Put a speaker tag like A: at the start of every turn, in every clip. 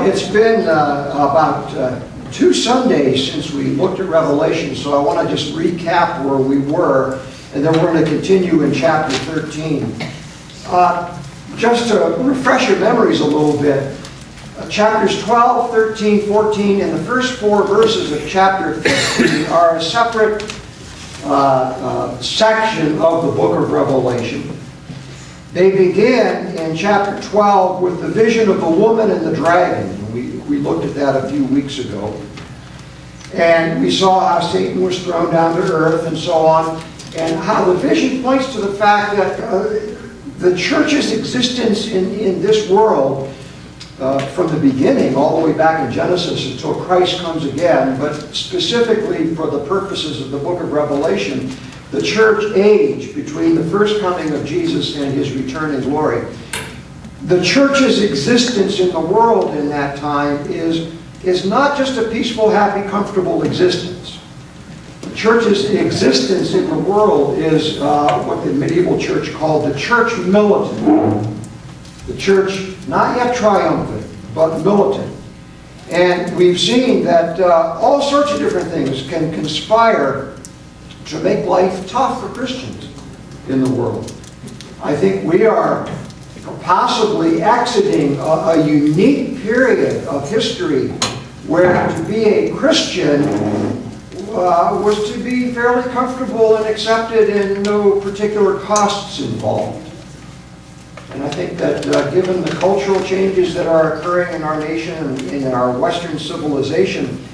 A: Well, it's been about 2 Sundays since we looked at Revelation, so I want to just recap where we were, and then we're going to continue in chapter 13. Just to refresh your memories a little bit, chapters 12, 13, 14, and the first 4 verses of chapter 15 are a separate section of the book of Revelation. They begin in chapter 12 with the vision of the woman and the dragon. We looked at that a few weeks ago. And we saw how Satan was thrown down to earth and so on, and how the vision points to the fact that the church's existence in this world, from the beginning, all the way back in Genesis until Christ comes again, but specifically for the purposes of the book of Revelation, the church age between the first coming of Jesus and his return in glory. The church's existence in the world in that time is not just a peaceful, happy, comfortable existence. The church's existence in the world is what the medieval church called the church militant. The church not yet triumphant, but militant. And we've seen that all sorts of different things can conspire to make life tough for Christians in the world. I think we are possibly exiting a unique period of history where to be a Christian was to be fairly comfortable and accepted and no particular costs involved. And I think that given the cultural changes that are occurring in our nation and in our Western civilization,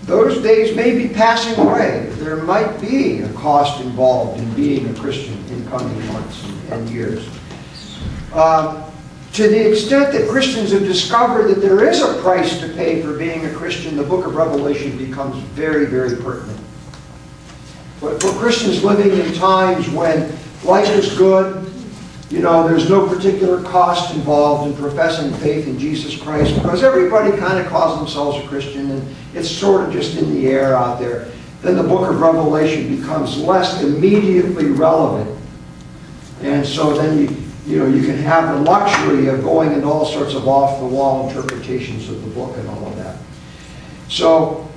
A: those days may be passing away. There might be a cost involved in being a Christian in coming months and years. To the extent that Christians have discovered that there is a price to pay for being a Christian, the book of Revelation becomes very, very pertinent. But for Christians living in times when life is good, there's no particular cost involved in professing faith in Jesus Christ, because everybody kind of calls themselves a Christian and it's sort of just in the air out there, then the book of Revelation becomes less immediately relevant. And so then you can have the luxury of going into all sorts of off-the-wall interpretations of the book and all of that. So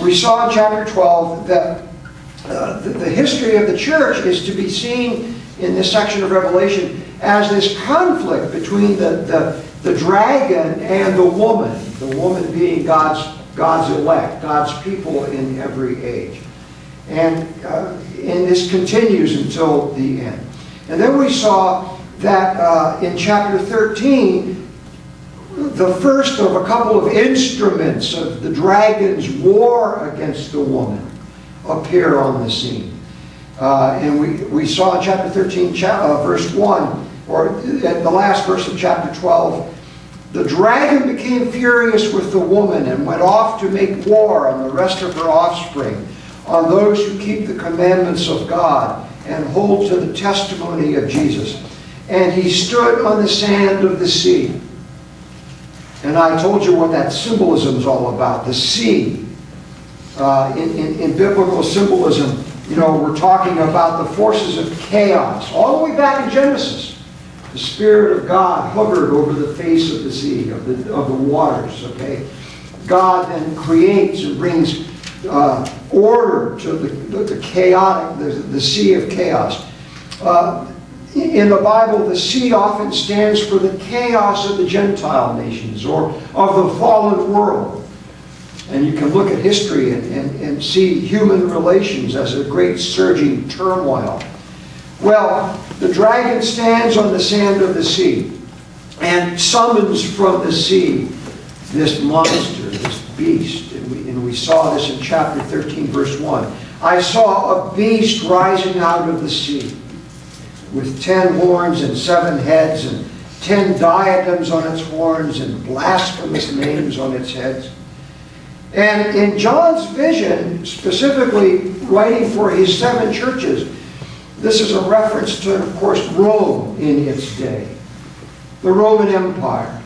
A: we saw in chapter 12 that the history of the church is to be seen in this section of Revelation as this conflict between the dragon and the woman being God's elect, God's people in every age. And this continues until the end. And then we saw that in chapter 13, the first of a couple of instruments of the dragon's war against the woman appear on the scene. And we saw in chapter 13, verse 1, or at the last verse of chapter 12, the dragon became furious with the woman and went off to make war on the rest of her offspring, on those who keep the commandments of God and hold to the testimony of Jesus. And he stood on the sand of the sea. And I told you what that symbolism is all about. The sea, in biblical symbolism, we're talking about the forces of chaos. All the way back in Genesis, the Spirit of God hovered over the face of the sea, of the waters. Okay, God then creates and brings order to the chaotic, the sea of chaos. In the Bible, the sea often stands for the chaos of the Gentile nations or of the fallen world. And you can look at history and see human relations as a great surging turmoil. Well, the dragon stands on the sand of the sea and summons from the sea this monster, this beast. And we saw this in chapter 13, verse 1. I saw a beast rising out of the sea with 10 horns and 7 heads and 10 diadems on its horns and blasphemous names on its heads. And in John's vision, specifically writing for his 7 churches, this is a reference to, of course, Rome in its day, the Roman Empire.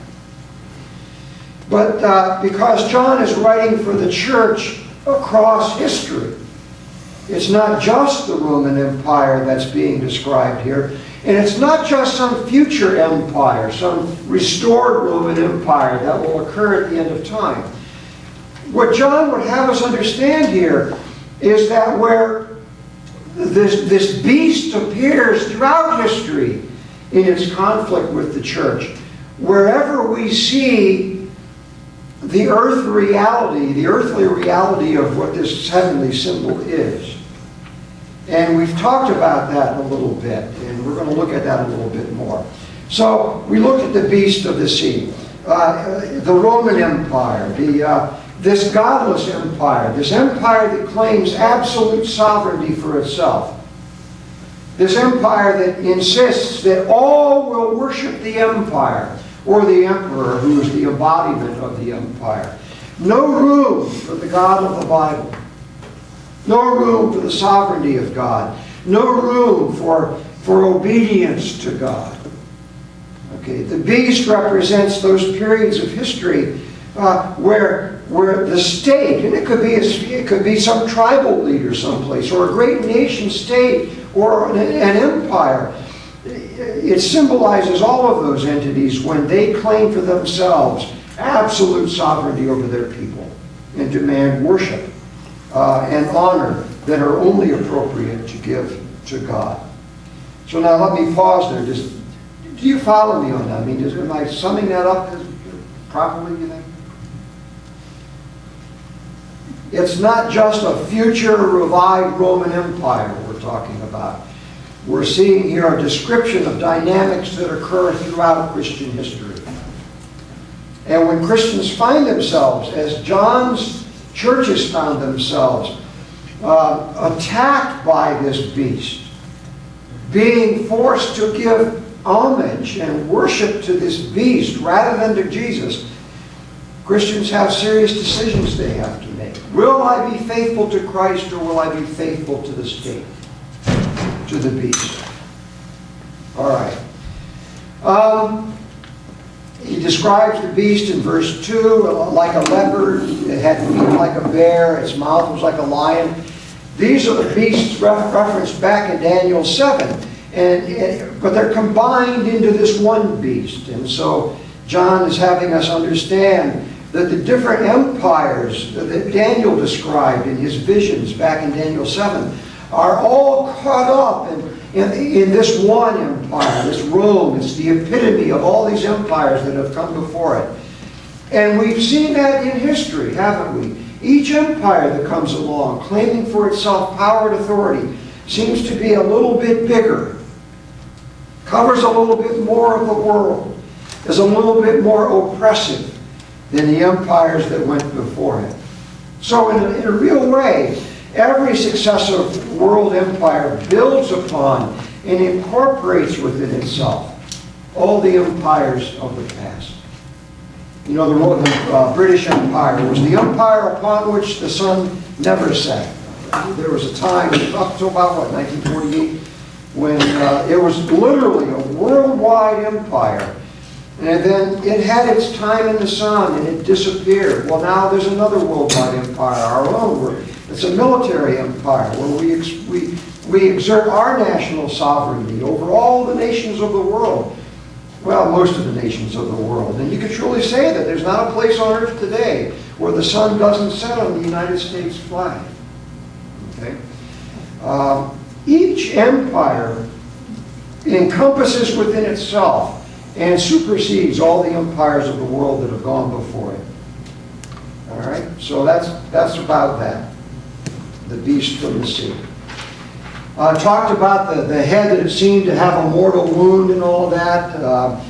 A: But because John is writing for the church across history, it's not just the Roman Empire that's being described here. And it's not just some future empire, some restored Roman Empire that will occur at the end of time. What John would have us understand here is that where this beast appears throughout history in its conflict with the church, wherever we see the earthly reality of what this heavenly symbol is. And we've talked about that a little bit, and we're going to look at that a little bit more. So we looked at the beast of the sea, the Roman Empire, this godless empire, this empire that claims absolute sovereignty for itself. This empire that insists that all will worship the empire, or the emperor, who is the embodiment of the empire. No room for the God of the Bible. No room for the sovereignty of God. No room for obedience to God. Okay, the beast represents those periods of history where the state, and it could be some tribal leader someplace, or a great nation state, or an empire. It symbolizes all of those entities when they claim for themselves absolute sovereignty over their people and demand worship and honor that are only appropriate to give to God. So now let me pause there. Do you follow me on that? I mean, am I summing that up properly, you think? It's not just a future revived Roman Empire we're talking about. We're seeing here a description of dynamics that occur throughout Christian history. And when Christians find themselves, as John's churches found themselves, attacked by this beast, being forced to give homage and worship to this beast rather than to Jesus, Christians have serious decisions they have to make. Will I be faithful to Christ, or will I be faithful to the state, to the beast? All right. He describes the beast in verse 2 like a leopard. It had feet like a bear. Its mouth was like a lion. These are the beasts referenced back in Daniel 7. But they're combined into this one beast. And so John is having us understand that the different empires that Daniel described in his visions back in Daniel 7 are all caught up in this one empire, this Rome. It's the epitome of all these empires that have come before it. And we've seen that in history, haven't we? Each empire that comes along, claiming for itself power and authority, seems to be a little bit bigger, covers a little bit more of the world, is a little bit more oppressive than the empires that went before it. So in a real way, every successive world empire builds upon and incorporates within itself all the empires of the past. You know, the British Empire was the empire upon which the sun never set. There was a time, up to about, 1948, when it was literally a worldwide empire. And then it had its time in the sun, and it disappeared. Well, now there's another worldwide empire, our own. It's a military empire where we exert our national sovereignty over all the nations of the world. Well, most of the nations of the world. And you can truly say that there's not a place on earth today where the sun doesn't set on the United States flag. Okay? Each empire encompasses within itself and supersedes all the empires of the world that have gone before it. All right? So that's about that. The beast from the sea. Talked about the head that it seemed to have a mortal wound and all that.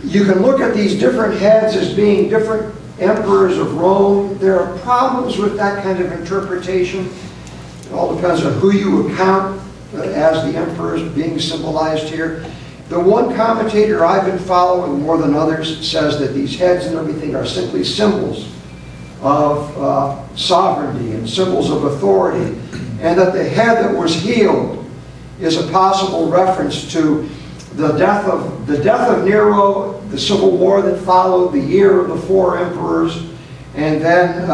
A: You can look at these different heads as being different emperors of Rome. There are problems with that kind of interpretation. It all depends on who you account as the emperors being symbolized here. The one commentator I've been following more than others says that these heads and everything are simply symbols of sovereignty and symbols of authority, and that the head that was healed is a possible reference to the death of Nero, the civil war that followed, the year of the four emperors, and then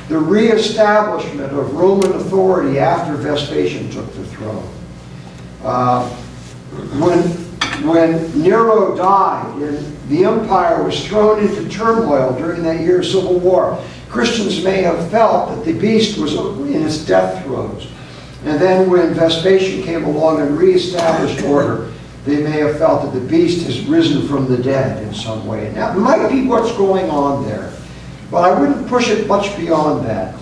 A: the reestablishment of Roman authority after Vespasian took the throne. when Nero died and the empire was thrown into turmoil during that year's civil war, Christians may have felt that the beast was in its death throes. And then when Vespasian came along and reestablished order, they may have felt that the beast has risen from the dead in some way. And that might be what's going on there. But I wouldn't push it much beyond that.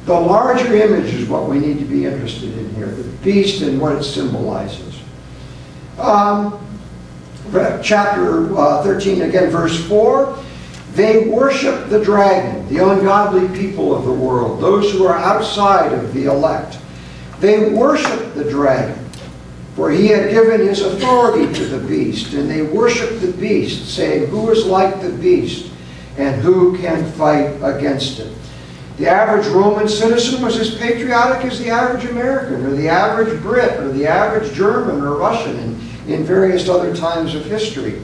A: The larger image is what we need to be interested in here, the beast and what it symbolizes. Chapter 13, again, verse 4. They worship the dragon, the ungodly people of the world, those who are outside of the elect. They worship the dragon, for he had given his authority to the beast, and they worship the beast, saying, "Who is like the beast, and who can fight against it?" The average Roman citizen was as patriotic as the average American, or the average Brit, or the average German or Russian in various other times of history.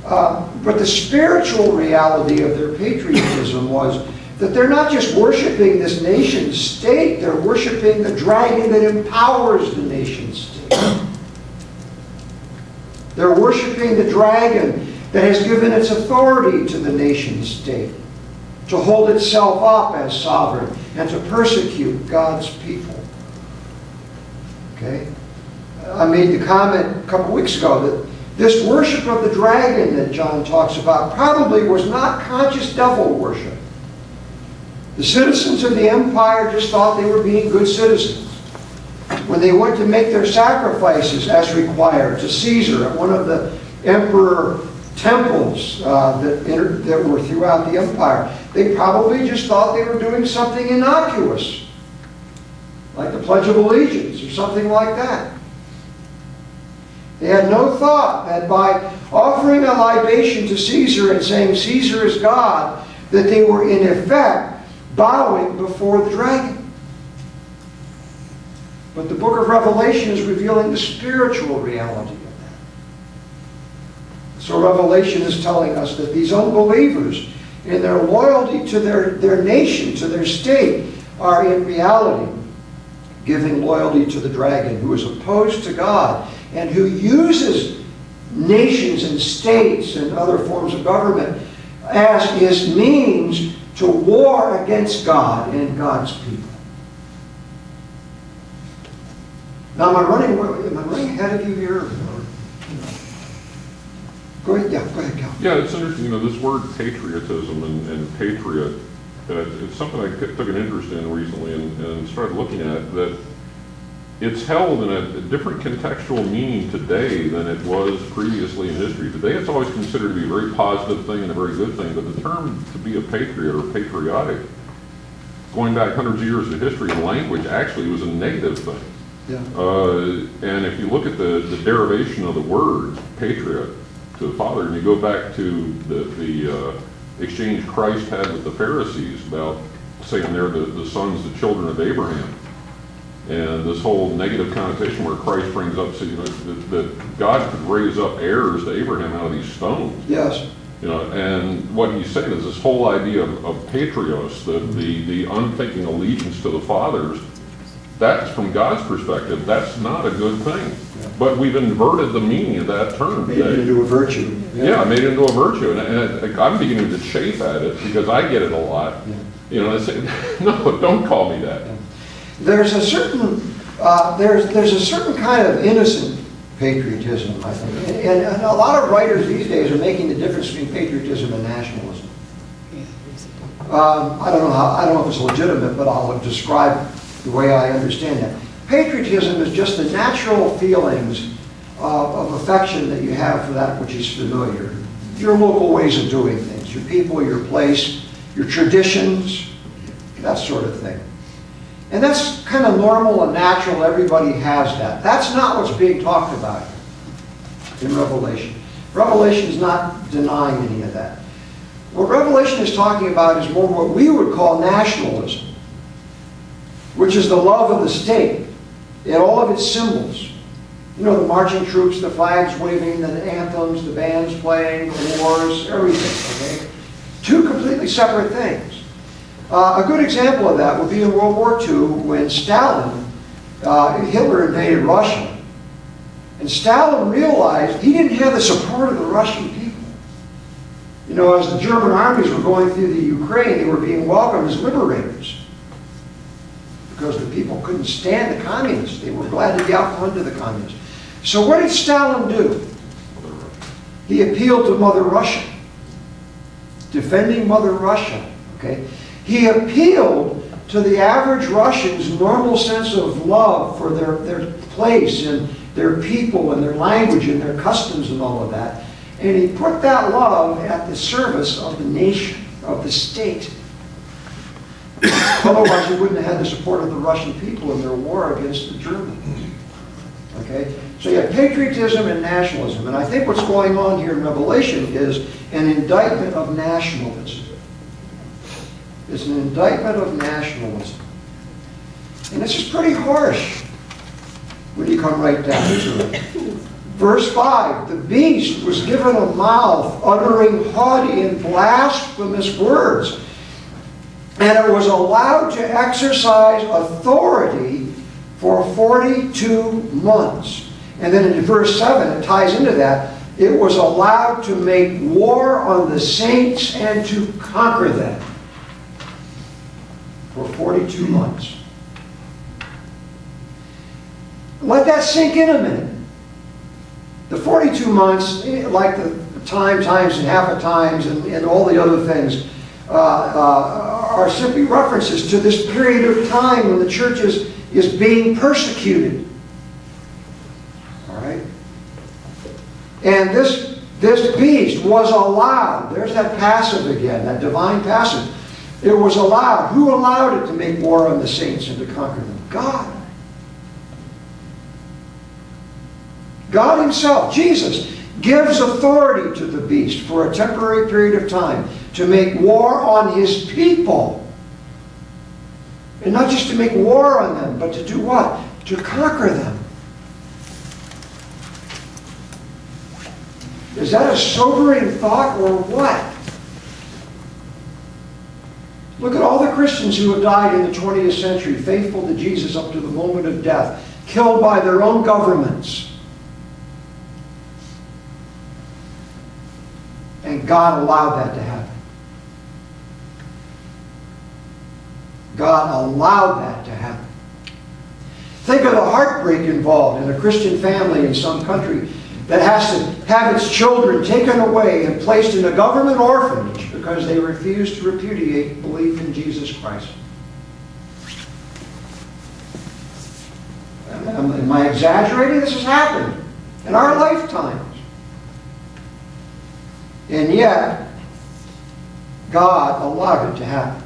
A: But the spiritual reality of their patriotism was that they're not just worshiping this nation state, they're worshiping the dragon that empowers the nation state. They're worshiping the dragon that has given its authority to the nation state, to hold itself up as sovereign and to persecute God's people. Okay? I made the comment a couple weeks ago that this worship of the dragon that John talks about probably was not conscious devil worship. The citizens of the empire just thought they were being good citizens. When they went to make their sacrifices as required to Caesar at one of the emperor temples that were throughout the empire, they probably just thought they were doing something innocuous, like the Pledge of Allegiance or something like that. They had no thought that by offering a libation to Caesar and saying Caesar is God, that they were in effect bowing before the dragon. But the book of Revelation is revealing the spiritual reality of that. So Revelation is telling us that these unbelievers, in their loyalty to their nation, to their state, are in reality giving loyalty to the dragon, who is opposed to God and who uses nations and states and other forms of government as his means to war against God and God's people. Now, am I running ahead of you here? Go ahead, go ahead, Cal.
B: Yeah, it's interesting, this word patriotism and patriot, it's something I took an interest in recently and started looking at, that it's held in a different contextual meaning today than it was previously in history. Today it's always considered to be a very positive thing and a very good thing, but the term to be a patriot or patriotic, going back hundreds of years of history and language, actually was a negative thing.
A: Yeah.
B: And if you look at the derivation of the word patriot to the Father, and you go back to the exchange Christ had with the Pharisees about saying they're the sons, the children of Abraham, and this whole negative connotation where Christ brings up, that God could raise up heirs to Abraham out of these stones.
A: Yes.
B: And what he's saying is this whole idea of patrios, the unthinking allegiance to the fathers, that's from God's perspective, that's not a good thing. Yeah. But we've inverted the meaning of that term.
A: Made it into a virtue.
B: Yeah, made it into a virtue. And I'm beginning to chafe at it because I get it a lot. Yeah. I say, no, don't call me that. Yeah.
A: There's a certain kind of innocent patriotism, I think, and a lot of writers these days are making the difference between patriotism and nationalism. I don't know if it's legitimate, but I'll describe the way I understand that. Patriotism is just the natural feelings of affection that you have for that which is familiar. Your local ways of doing things, your people, your place, your traditions, that sort of thing. And that's kind of normal and natural. Everybody has that. That's not what's being talked about in Revelation. Revelation is not denying any of that. What Revelation is talking about is more what we would call nationalism, which is the love of the state and all of its symbols. The marching troops, the flags waving, the anthems, the bands playing, the wars, everything, okay? Two completely separate things. A good example of that would be in World War II when Stalin, Hitler invaded Russia. And Stalin realized he didn't have the support of the Russian people. You know, as the German armies were going through the Ukraine, they were being welcomed as liberators. Because the people couldn't stand the communists. They were glad to be out from under the communists. So what did Stalin do? He appealed to Mother Russia. Defending Mother Russia. Okay? He appealed to the average Russian's normal sense of love for their place and their people and their language and their customs and all of that. And he put that love at the service of the nation, of the state. Otherwise, he wouldn't have had the support of the Russian people in their war against the Germans. Okay? So you have patriotism and nationalism. And I think what's going on here in Revelation is an indictment of nationalism. It's an indictment of nationalism. And this is pretty harsh when you come right down to it. Verse 5, the beast was given a mouth uttering haughty and blasphemous words, and it was allowed to exercise authority for 42 months. And then in verse 7, it ties into that, it was allowed to make war on the saints and to conquer them for 42 months. Let that sink in a minute. The 42 months, like the times and half a times and all the other things, are simply references to this period of time when the church is being persecuted. All right? And this beast was allowed. There's that passive again, that divine passive. It was allowed. Who allowed it to make war on the saints and to conquer them? God. God himself, Jesus, gives authority to the beast for a temporary period of time to make war on his people. And not just to make war on them, but to do what? To conquer them. Is that a sobering thought or what? Look at all the Christians who have died in the 20th century, faithful to Jesus up to the moment of death, killed by their own governments. And God allowed that to happen. God allowed that to happen. Think of the heartbreak involved in a Christian family in some country that has to have its children taken away and placed in a government orphanage because they refuse to repudiate belief in Jesus Christ. Am I exaggerating? This has happened in our lifetimes. And yet, God allowed it to happen.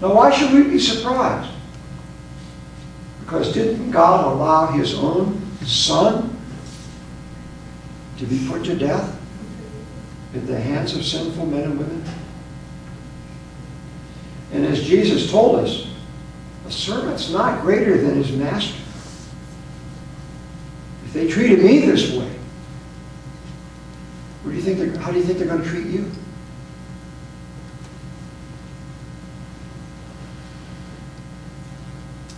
A: Now, why should we be surprised? Because didn't God allow his own Son to be put to death at the hands of sinful men and women? And as Jesus told us, a servant's not greater than his master. If they treated me this way, how do you think they're going to treat you?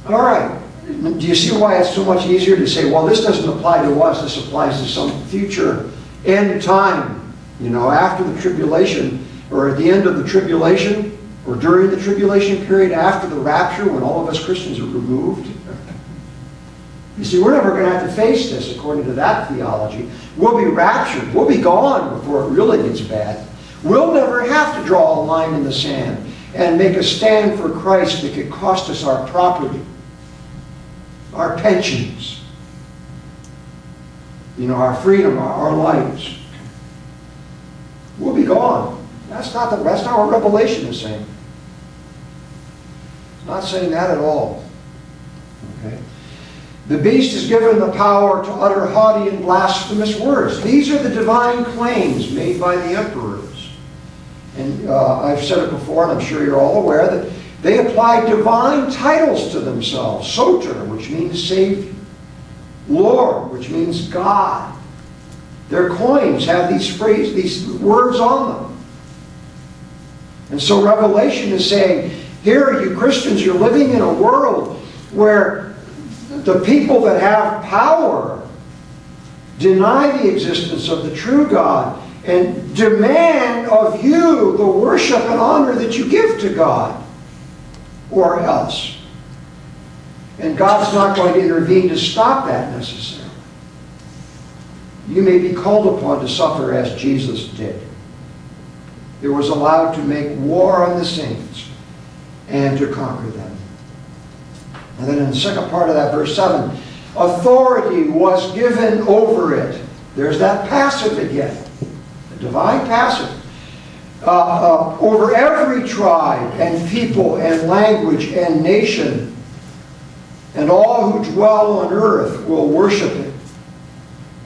A: All right. Do you see why it's so much easier to say, well, this doesn't apply to us, this applies to some future end time, after the tribulation, or at the end of the tribulation, or during the tribulation period, after the rapture, when all of us Christians are removed? You see, we're never going to have to face this according to that theology. We'll be raptured. We'll be gone before it really gets bad. We'll never have to draw a line in the sand and make a stand for Christ that could cost us our property, our pensions, our freedom, our lives. We'll be gone. That's not what Revelation is saying. It's not saying that at all. Okay? The beast is given the power to utter haughty and blasphemous words. These are the divine claims made by the emperors. And I've said it before, and I'm sure you're all aware, that they apply divine titles to themselves. Soter, which means Savior. Lord, which means God. Their coins have these words on them. And so Revelation is saying, here you Christians, you're living in a world where the people that have power deny the existence of the true God and demand of you the worship and honor that you give to God, or else. And God's not going to intervene to stop that necessarily. You may be called upon to suffer as Jesus did. He was allowed to make war on the saints and to conquer them. And then in the second part of that, verse 7, authority was given over it. There's that passive again. The divine passive. Over every tribe and people and language and nation, and all who dwell on earth will worship it.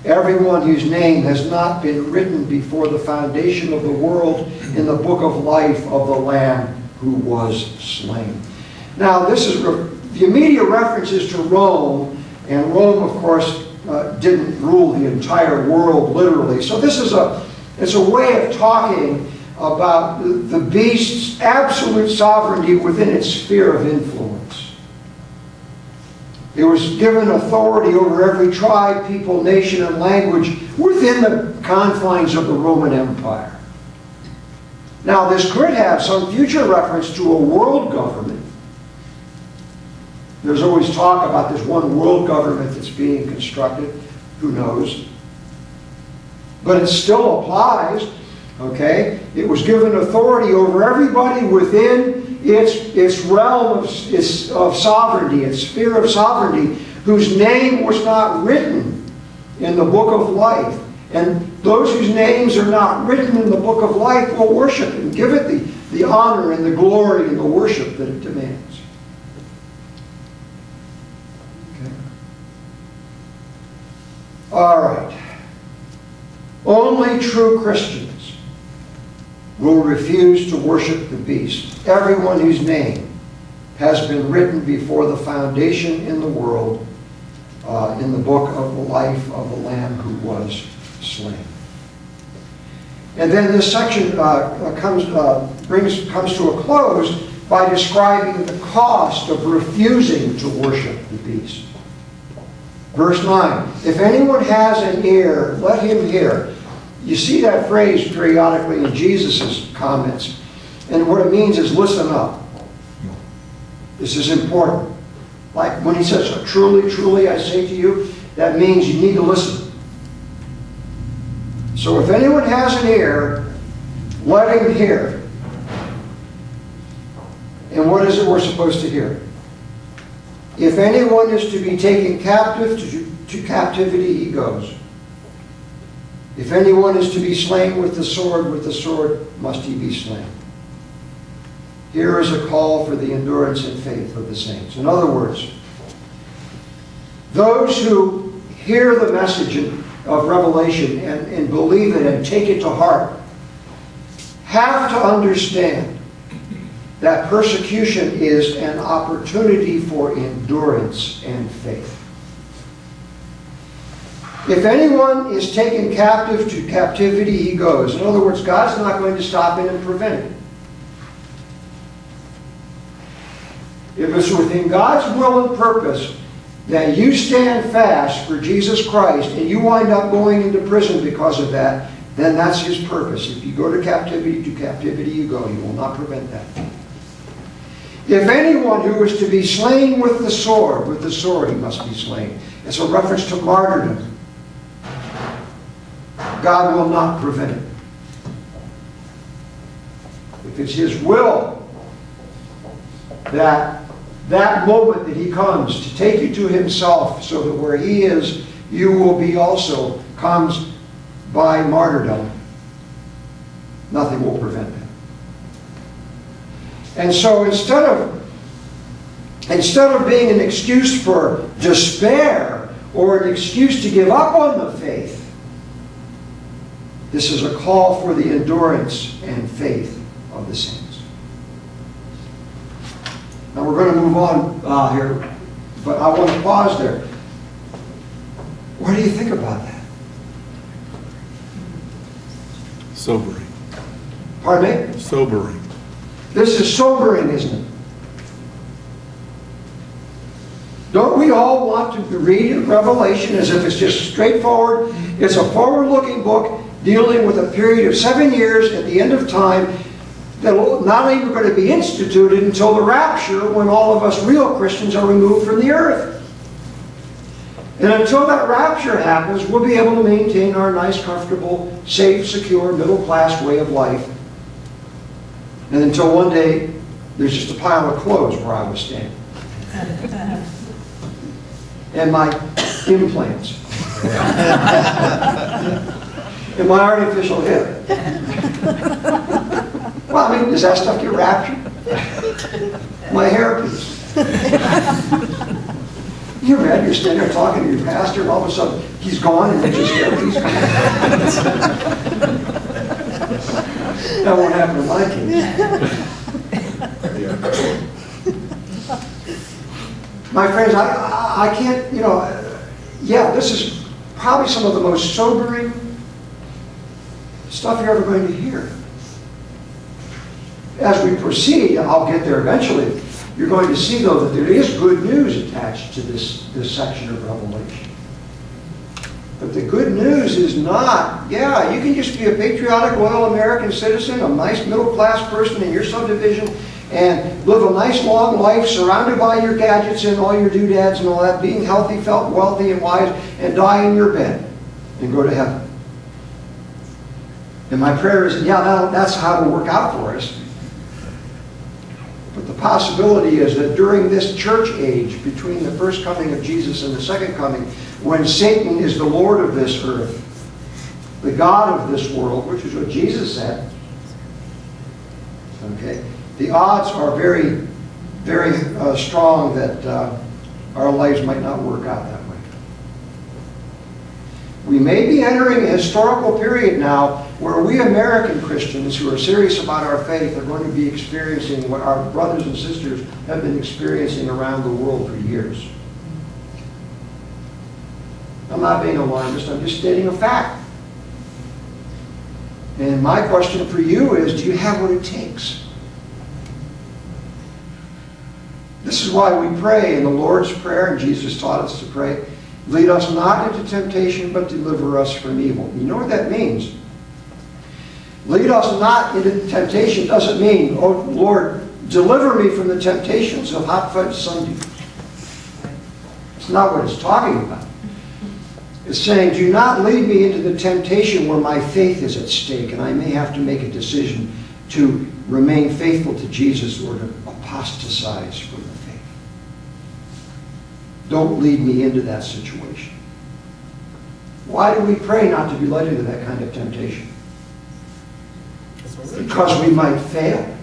A: Everyone whose name has not been written before the foundation of the world in the book of life of the Lamb who was slain. Now, this is the immediate reference is to Rome, and Rome, of course, didn't rule the entire world literally. So this is it's a way of talking about the beast's absolute sovereignty within its sphere of influence. It was given authority over every tribe, people, nation, and language within the confines of the Roman Empire. Now, this could have some future reference to a world government. There's always talk about this one world government that's being constructed. Who knows? But it still applies. Okay? It was given authority over everybody within its realm of sovereignty, its sphere of sovereignty, whose name was not written in the book of life. And those whose names are not written in the book of life will worship and give it the honor and the glory and the worship that it demands. Okay. All right. Only true Christians will refuse to worship the beast. Everyone whose name has been written before the foundation in the world, in the book of the life of the Lamb who was slain. And then this section comes to a close by describing the cost of refusing to worship the beast. Verse 9, if anyone has an ear, let him hear. You see that phrase periodically in Jesus' comments. And what it means is listen up. This is important. Like when he says, truly, truly, I say to you, that means you need to listen. So if anyone has an ear, let him hear. And what is it we're supposed to hear? If anyone is to be taken captive, to captivity he goes. If anyone is to be slain with the sword must he be slain. Here is a call for the endurance and faith of the saints. In other words, those who hear the message of Revelation and believe it and take it to heart have to understand that persecution is an opportunity for endurance and faith. If anyone is taken captive, to captivity he goes. In other words, God's not going to stop in and prevent it. If it's within God's will and purpose that you stand fast for Jesus Christ and you wind up going into prison because of that, then that's his purpose. If you go to captivity you go. He will not prevent that. If anyone who is to be slain with the sword he must be slain. It's a reference to martyrdom. God will not prevent it. If it's his will that moment that he comes to take you to himself so that where he is, you will be also, comes by martyrdom, nothing will prevent that. And so instead of being an excuse for despair or an excuse to give up on the faith, this is a call for the endurance and faith of the saints. Now we're going to move on here, but I want to pause there. What do you think about that?
C: Sobering.
A: Pardon me?
C: Sobering.
A: This is sobering, isn't it? Don't we we all want to read Revelation as if it's just straightforward. It's a forward-looking book dealing with a period of 7 years at the end of time that will not even going to be instituted until the rapture, when all of us real Christians are removed from the earth. And until that rapture happens, we'll be able to maintain our nice, comfortable, safe, secure, middle-class way of life. And until one day, there's just a pile of clothes where I was standing. And my implants. And my artificial hip. Well, I mean, does that stuff get raptured? My hairpiece. You're mad, you're standing there talking to your pastor, and all of a sudden, he's gone, and it's just hairpiece gone. That won't happen to my kids. My friends, I can't, yeah, this is probably some of the most sobering stuff you're ever going to hear. As we proceed, I'll get there eventually, you're going to see, though, that there is good news attached to this section of Revelation. But the good news is not, yeah, you can just be a patriotic, loyal American citizen, a nice middle-class person in your subdivision, and live a nice long life surrounded by your gadgets and all your doodads and all that, being healthy, felt wealthy and wise, and die in your bed and go to heaven. And my prayer is, yeah, that's how it will work out for us. But the possibility is that during this church age, between the first coming of Jesus and the second coming, when Satan is the Lord of this earth, the God of this world, which is what Jesus said, okay, the odds are very, very strong that our lives might not work out that way. We may be entering a historical period now where we American Christians who are serious about our faith are going to be experiencing what our brothers and sisters have been experiencing around the world for years. I'm not being alarmist, I'm just stating a fact. And my question for you is, do you have what it takes? This is why we pray in the Lord's Prayer, and Jesus taught us to pray, lead us not into temptation, but deliver us from evil. You know what that means? Lead us not into temptation doesn't mean, oh Lord, deliver me from the temptations of hot fudge sundae. It's not what it's talking about. It's saying, do not lead me into the temptation where my faith is at stake and I may have to make a decision to remain faithful to Jesus or to apostatize from the faith. Don't lead me into that situation. Why do we pray not to be led into that kind of temptation? Because we might fail.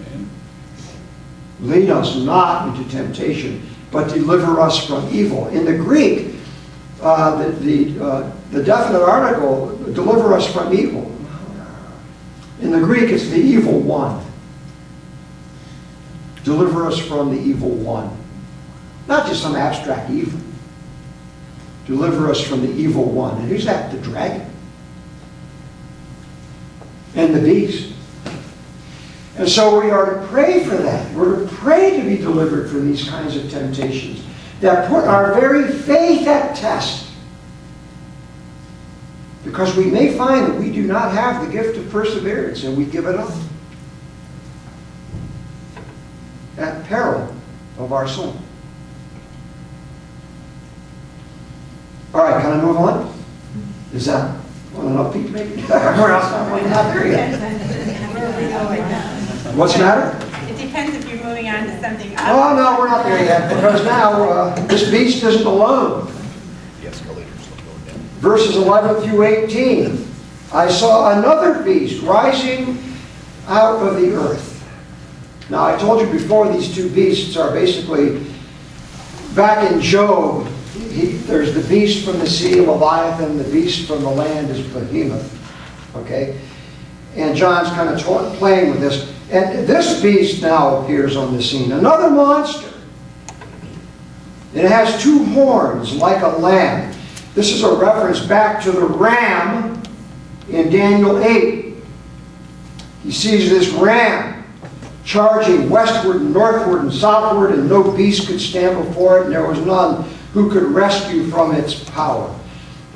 A: Lead us not into temptation, but deliver us from evil. In the Greek, the definite article, deliver us from evil. In the Greek, it's the evil one. Deliver us from the evil one. Not just some abstract evil. Deliver us from the evil one. And who's that? The dragon. And the beast. And so we are to pray for that. We're to pray to be delivered from these kinds of temptations that put our very faith at test. Because we may find that we do not have the gift of perseverance and we give it up. At peril of our soul. All right, can I move on? Is that enough people maybe? We're not there yet. What's the matter?
D: It depends if you're moving on to something else.
A: Oh, no, we're not there yet. Because now, this beast isn't alone. Verses 11 through 18. I saw another beast rising out of the earth. Now, I told you before, these two beasts are basically, back in Job, there's the beast from the sea, Leviathan, the beast from the land is Behemoth. Okay? And John's kind of playing with this. And this beast now appears on the scene. Another monster. It has two horns like a lamb. This is a reference back to the ram in Daniel 8. He sees this ram charging westward and northward and southward, and no beast could stand before it, and there was none who could rescue from its power.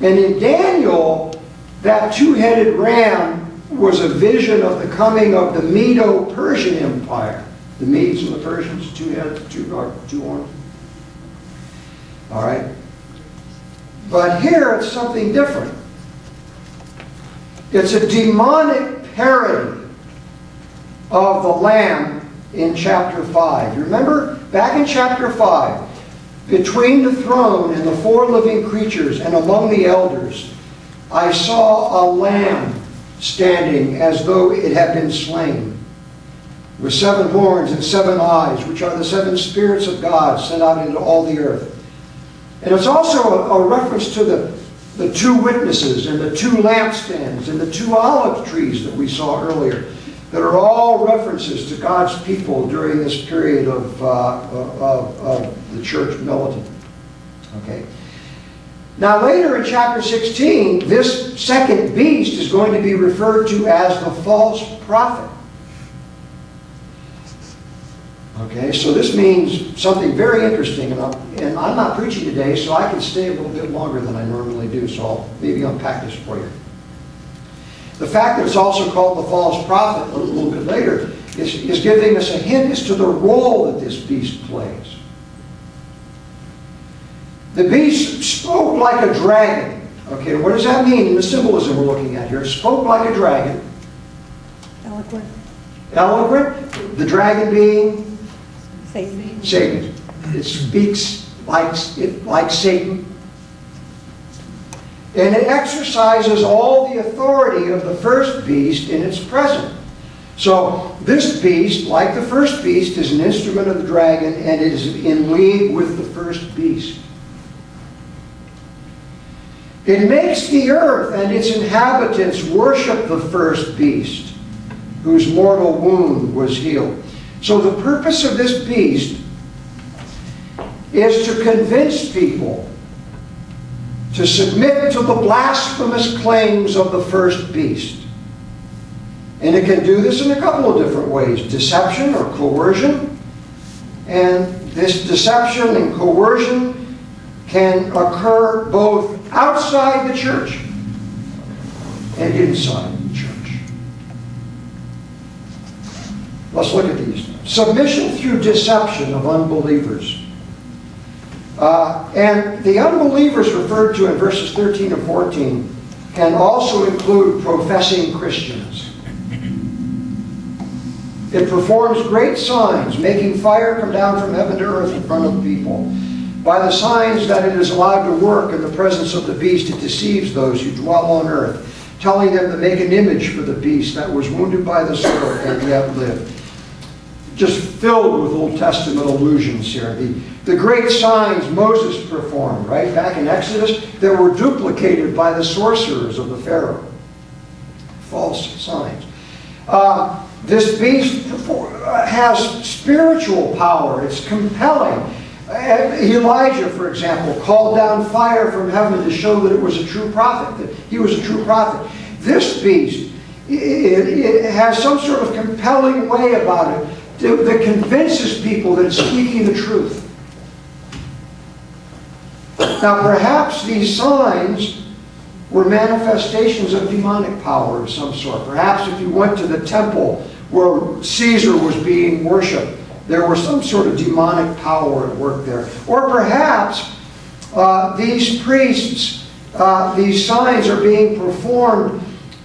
A: And in Daniel, that two-headed ram was a vision of the coming of the Medo-Persian Empire. The Medes and the Persians, two heads, two horns. All right? But here it's something different. It's a demonic parody of the Lamb in chapter 5. You remember? Back in chapter 5, between the throne and the four living creatures and among the elders, I saw a lamb standing as though it had been slain, with 7 horns and 7 eyes, which are the 7 spirits of God sent out into all the earth. And it's also a reference to the 2 witnesses and the 2 lampstands and the 2 olive trees that we saw earlier, that are all references to God's people during this period of the church militant. Okay. Now later in chapter 16, this second beast is going to be referred to as the false prophet. Okay, so this means something very interesting, and I'm not preaching today, so I can stay a little bit longer than I normally do, so I'll maybe unpack this for you. The fact that it's also called the false prophet a little bit later is giving us a hint as to the role that this beast plays. The beast spoke like a dragon. Okay, what does that mean in the symbolism we're looking at here? It spoke like a dragon.
D: Eloquent.
A: Eloquent. The dragon being
D: Satan.
A: Satan. It speaks like Satan. And it exercises all the authority of the first beast in its present. So this beast, like the first beast, is an instrument of the dragon, and it is in league with the first beast. It makes the earth and its inhabitants worship the first beast, whose mortal wound was healed. So the purpose of this beast is to convince people to submit to the blasphemous claims of the first beast. And it can do this in a couple of different ways: deception or coercion. And this deception and coercion can occur both outside the church and inside the church. Let's look at these. Submission through deception of unbelievers. And the unbelievers referred to in verses 13 and 14 can also include professing Christians. It performs great signs, making fire come down from heaven to earth in front of people. By the signs that it is allowed to work in the presence of the beast, it deceives those who dwell on earth, telling them to make an image for the beast that was wounded by the sword and yet lived. Just filled with Old Testament allusions here. The great signs Moses performed, right, back in Exodus, that were duplicated by the sorcerers of the Pharaoh. False signs. This beast has spiritual power. It's compelling. Elijah, for example, called down fire from heaven to show that it was a true prophet, that he was a true prophet. This beast, it has some sort of compelling way about it that convinces people that it's speaking the truth. Now, perhaps these signs were manifestations of demonic power of some sort. Perhaps if you went to the temple where Caesar was being worshipped, there was some sort of demonic power at work there. Or perhaps these priests, these signs are being performed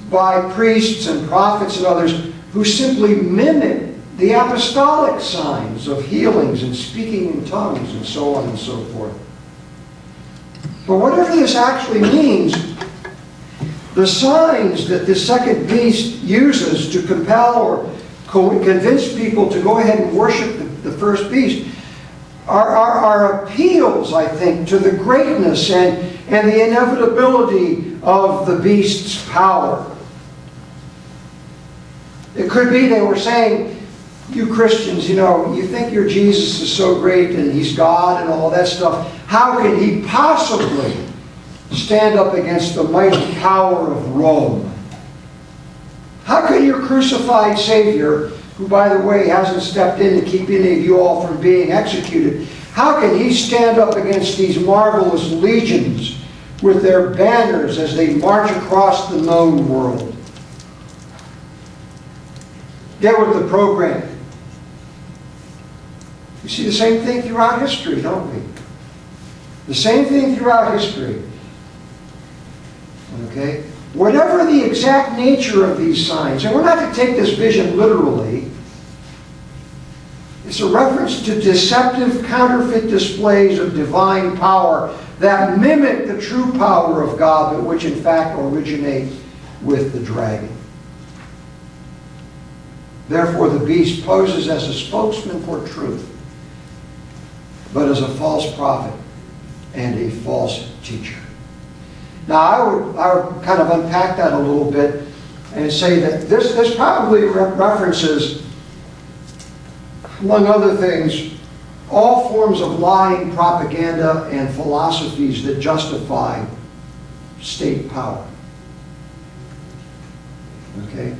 A: by priests and prophets and others who simply mimic the apostolic signs of healings and speaking in tongues and so on and so forth. But whatever this actually means, the signs that this second beast uses to compel or convince people to go ahead and worship the first beast are appeals, I think, to the greatness and the inevitability of the beast's power. It could be they were saying, you Christians, you think your Jesus is so great and he's God and all that stuff. How can he possibly stand up against the mighty power of Rome? How can your crucified Savior, who, by the way, hasn't stepped in to keep any of you all from being executed, How can he stand up against these marvelous legions with their banners as they march across the known world? Get with the program. You see the same thing throughout history, don't we? The same thing throughout history. Okay? Whatever the exact nature of these signs, and we're not to take this vision literally, it's a reference to deceptive, counterfeit displays of divine power that mimic the true power of God, but which in fact originate with the dragon. Therefore, the beast poses as a spokesman for truth, but as a false prophet and a false teacher. Now, I would kind of unpack that a little bit and say that this probably references, among other things, all forms of lying, propaganda, and philosophies that justify state power. Okay?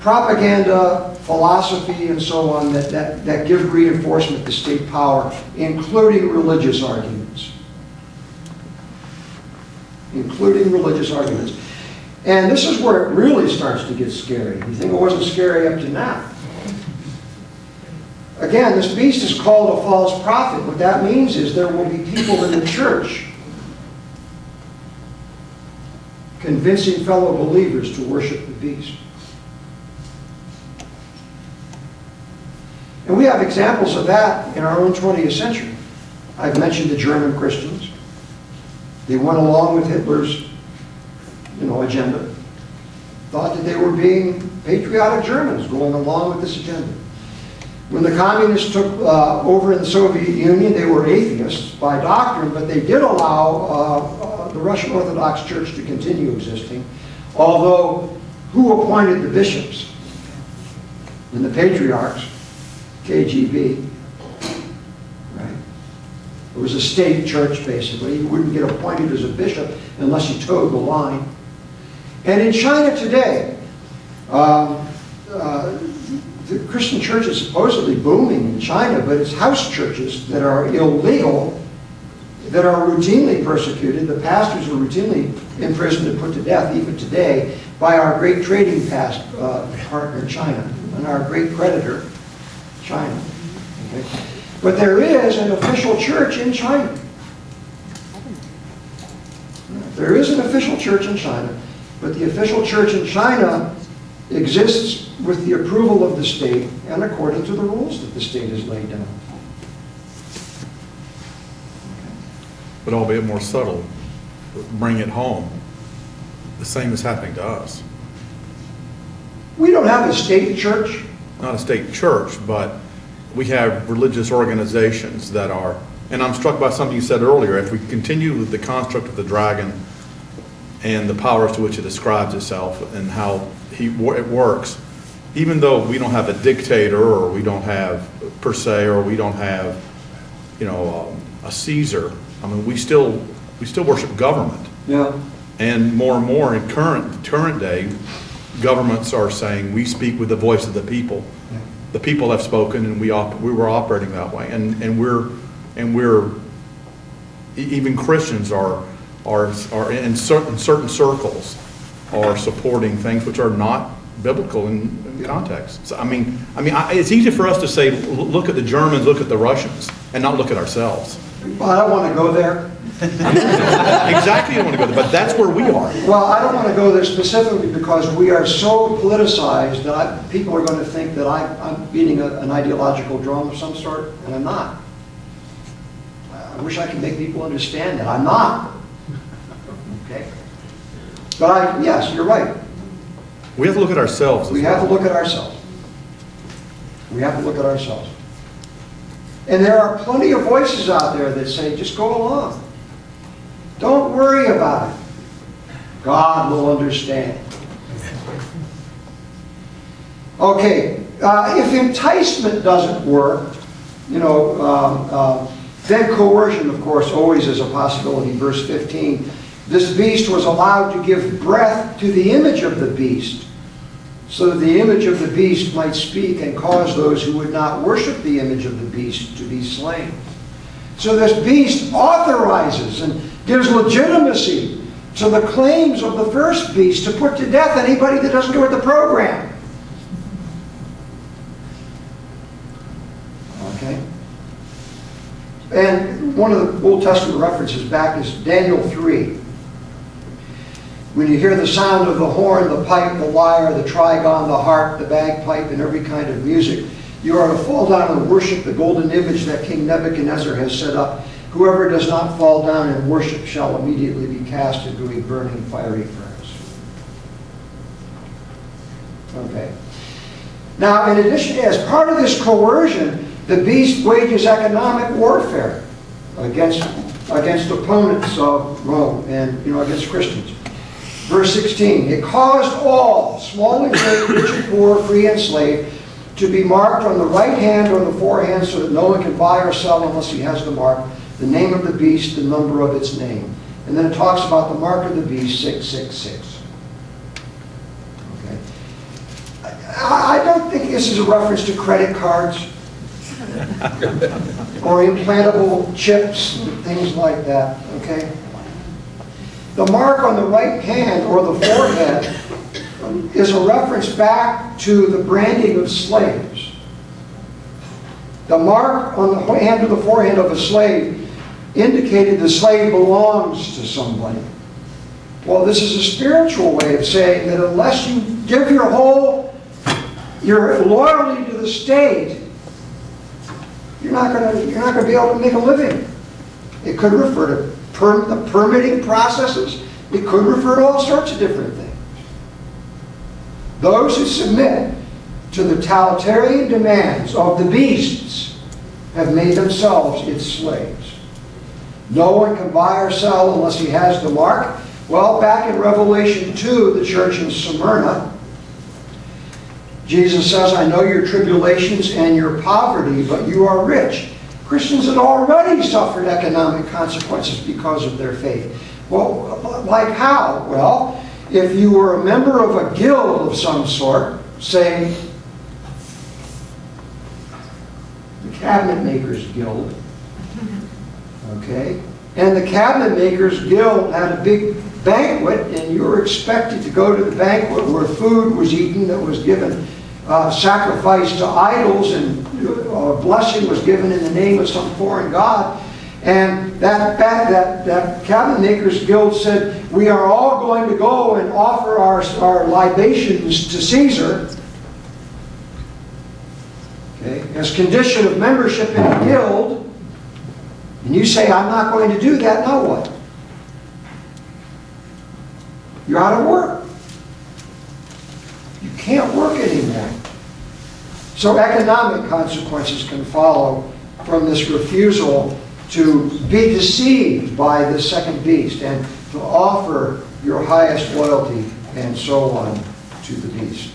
A: Propaganda, philosophy, and so on that give reinforcement to state power, including religious arguments. Including religious arguments. And this is where it really starts to get scary. You think it wasn't scary up to now. Again, this beast is called a false prophet. What that means is there will be people in the church convincing fellow believers to worship the beast. And we have examples of that in our own 20th century. I've mentioned the German Christians. They went along with Hitler's, agenda. Thought that they were being patriotic Germans going along with this agenda. When the communists took over in the Soviet Union, they were atheists by doctrine, but they did allow the Russian Orthodox Church to continue existing, although who appointed the bishops and the patriarchs? KGB. Right? It was a state church, basically. You wouldn't get appointed as a bishop unless you towed the line. And in China today, the Christian church is supposedly booming in China, but it's house churches that are illegal, that are routinely persecuted. The pastors are routinely imprisoned and put to death, even today, by our great trading partner, China, and our great creditor, China. Okay? But there is an official church in China. There is an official church in China, but the official church in China exists with the approval of the state and according to the rules that the state has laid down.
C: But albeit more subtle, bring it home. The same is happening to us.
A: We don't have a state church.
C: Not a state church, but we have religious organizations that are, and I'm struck by something you said earlier, if we continue with the construct of the dragon and the powers to which it ascribes itself and how it works, even though we don't have a dictator or we don't have, per se, or we don't have, a Caesar, I mean, we still worship government.
A: Yeah.
C: And more in current day, governments are saying we speak with the voice of the people.
A: Yeah.
C: The people have spoken, and we were operating that way. And we're even Christians are in certain circles are supporting things which are not biblical in context. So, I mean, it's easy for us to say, look at the Germans, look at the Russians, and not look at ourselves.
A: Well, I don't want to go there.
C: Exactly, you don't want to go there, but that's where we are.
A: Well, I don't want to go there specifically because we are so politicized that people are going to think that I'm beating an ideological drum of some sort, and I'm not. I wish I could make people understand that. I'm not. Okay? But yes, you're right.
C: We have to look at ourselves.
A: We have to look at ourselves. We have to look at ourselves. And there are plenty of voices out there that say, just go along. Don't worry about it. God will understand. Okay, if enticement doesn't work, then coercion, of course, always is a possibility. Verse 15, this beast was allowed to give breath to the image of the beast, so that the image of the beast might speak and cause those who would not worship the image of the beast to be slain. So this beast authorizes and gives legitimacy to the claims of the first beast to put to death anybody that doesn't go with the program. Okay? And one of the Old Testament references back is Daniel 3. When you hear the sound of the horn, the pipe, the lyre, the trigon, the harp, the bagpipe, and every kind of music, you are to fall down and worship the golden image that King Nebuchadnezzar has set up. Whoever does not fall down and worship shall immediately be cast into a burning fiery furnace. Okay. Now, in addition, as part of this coercion, the beast wages economic warfare against opponents of Rome and against Christians. Verse 16, it caused all, small and great, rich and poor, free and slave, to be marked on the right hand or the forehand so that no one can buy or sell unless he has the mark, the name of the beast, the number of its name. And then it talks about the mark of the beast, 666. Okay. I don't think this is a reference to credit cards or implantable chips and things like that. Okay. The mark on the right hand or the forehead is a reference back to the branding of slaves. The mark on the hand or the forehead of a slave indicated the slave belongs to somebody. Well, this is a spiritual way of saying that unless you give your loyalty to the state, you're not going to be able to make a living. It could refer to the permitting processes. It could refer to all sorts of different things. Those who submit to the totalitarian demands of the beasts have made themselves its slaves. No one can buy or sell unless he has the mark. Well, back in Revelation 2, the church in Smyrna, Jesus says, I know your tribulations and your poverty, but you are rich. Christians had already suffered economic consequences because of their faith. Well, like how? Well, if you were a member of a guild of some sort, say the Cabinet Makers Guild, okay, and the Cabinet Makers Guild had a big banquet, and you were expected to go to the banquet where food was eaten that was given sacrifice to idols, and a blessing was given in the name of some foreign god. And that Cabinet Makers Guild said, we are all going to go and offer our libations to Caesar, okay, as condition of membership in a guild. And you say, I'm not going to do that, now what? You're out of work. You can't work anymore. So economic consequences can follow from this refusal to be deceived by the second beast and to offer your highest loyalty and so on to the beast.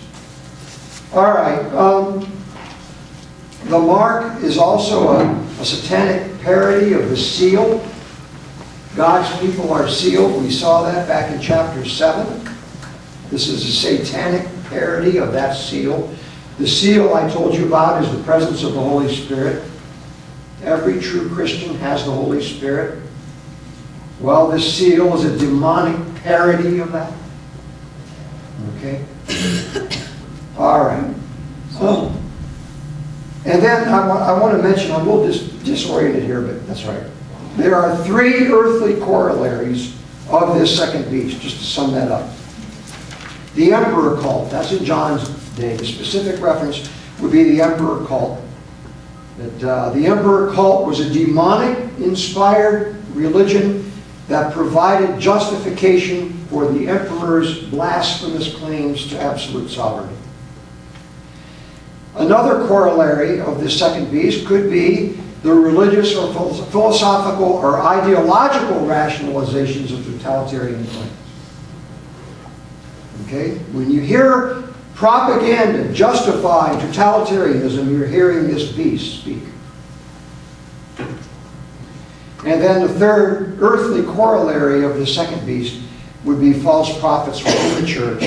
A: All right. The mark is also a satanic parody of the seal. God's people are sealed. We saw that back in chapter 7. This is a satanic parody of that seal. The seal I told you about is the presence of the Holy Spirit. Every true Christian has the Holy Spirit. Well, this seal is a demonic parody of that. Okay? All right. And then I want to mention, I'm a little disoriented here, but that's all right. There are 3 earthly corollaries of this second beast, just to sum that up. The emperor cult, that's in John's day. The specific reference would be the emperor cult. That the emperor cult was a demonic-inspired religion that provided justification for the emperor's blasphemous claims to absolute sovereignty. Another corollary of this second beast could be the religious or philosophical or ideological rationalizations of totalitarian claims. Okay? When you hear propaganda justifying totalitarianism, you're hearing this beast speak. And then the third earthly corollary of the second beast would be false prophets within the church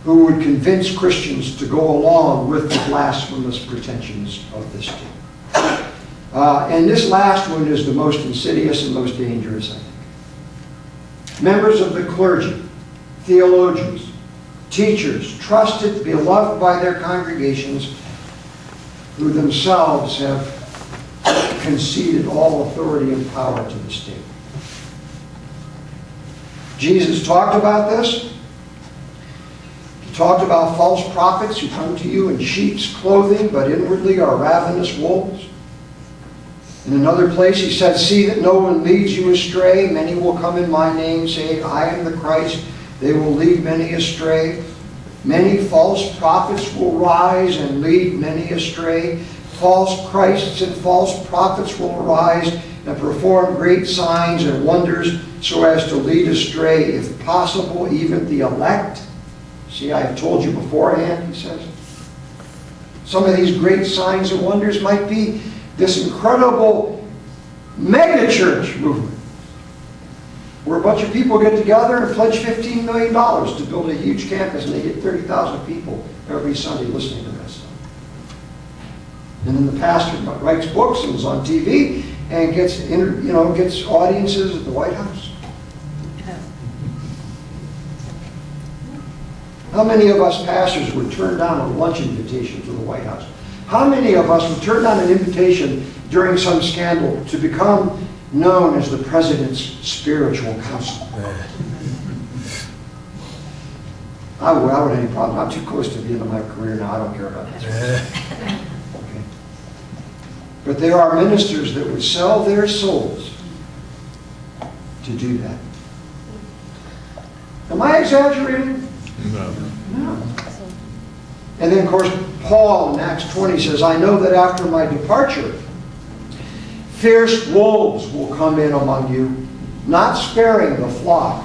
A: who would convince Christians to go along with the blasphemous pretensions of this king. And this last one is the most insidious and most dangerous, I think. Members of the clergy, theologians, teachers, trusted, beloved by their congregations, who themselves have conceded all authority and power to the state. Jesus talked about this. He talked about false prophets who come to you in sheep's clothing, but inwardly are ravenous wolves. In another place he said, see that no one leads you astray. Many will come in my name, saying, I am the Christ. They will lead many astray. Many false prophets will rise and lead many astray. False Christs and false prophets will arise and perform great signs and wonders so as to lead astray, if possible, even the elect. See, I have told you beforehand, he says. Some of these great signs and wonders might be this incredible mega-church movement, where a bunch of people get together and pledge $15 million to build a huge campus, and they get 30,000 people every Sunday listening to that stuff. And then the pastor writes books and is on TV and gets audiences at the White House. How many of us pastors would turn down a lunch invitation to the White House? How many of us would turn down an invitation during some scandal to become known as the president's spiritual counselor? I would have any problem. I'm too close to the end of my career now. I don't care about this. Okay. But there are ministers that would sell their souls to do that. Am I exaggerating?
C: No.
A: No. And then, of course, Paul in Acts 20 says, I know that after my departure, fierce wolves will come in among you, not sparing the flock.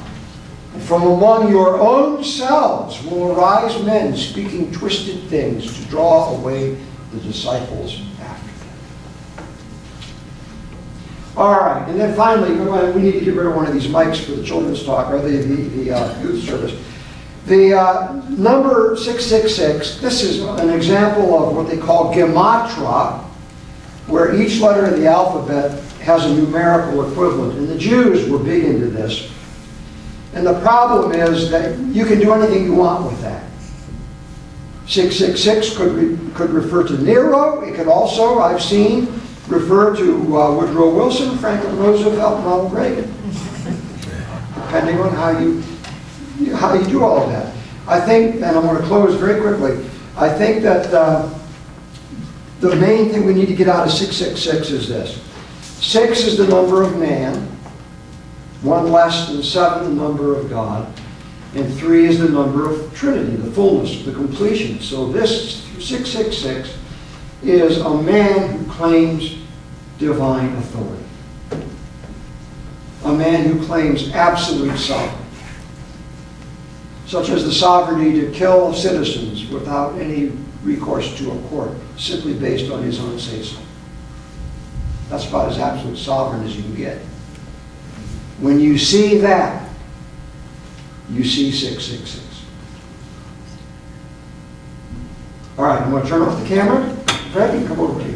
A: And from among your own selves will arise men speaking twisted things to draw away the disciples after them. All right, and then finally, we need to get rid of one of these mics for the children's talk, or the youth service. The number 666, this is an example of what they call gematria, where each letter of the alphabet has a numerical equivalent. And the Jews were big into this. And the problem is that you can do anything you want with that. 666 could refer to Nero. It could also, I've seen, refer to Woodrow Wilson, Franklin Roosevelt, and Ronald Reagan, depending on how you do all of that. I think, and I'm going to close very quickly, I think that the main thing we need to get out of 666 is this. 6 is the number of man, 1 less than 7 the number of God, and 3 is the number of Trinity, the fullness, the completion. So this 666 is a man who claims divine authority. A man who claims absolute sovereignty, such as the sovereignty to kill citizens without any recourse to a court, simply based on his own say-so. That's about as absolute sovereign as you can get. When you see that, you see 666. All right, I'm going to turn off the camera. Fred, you can come over, please.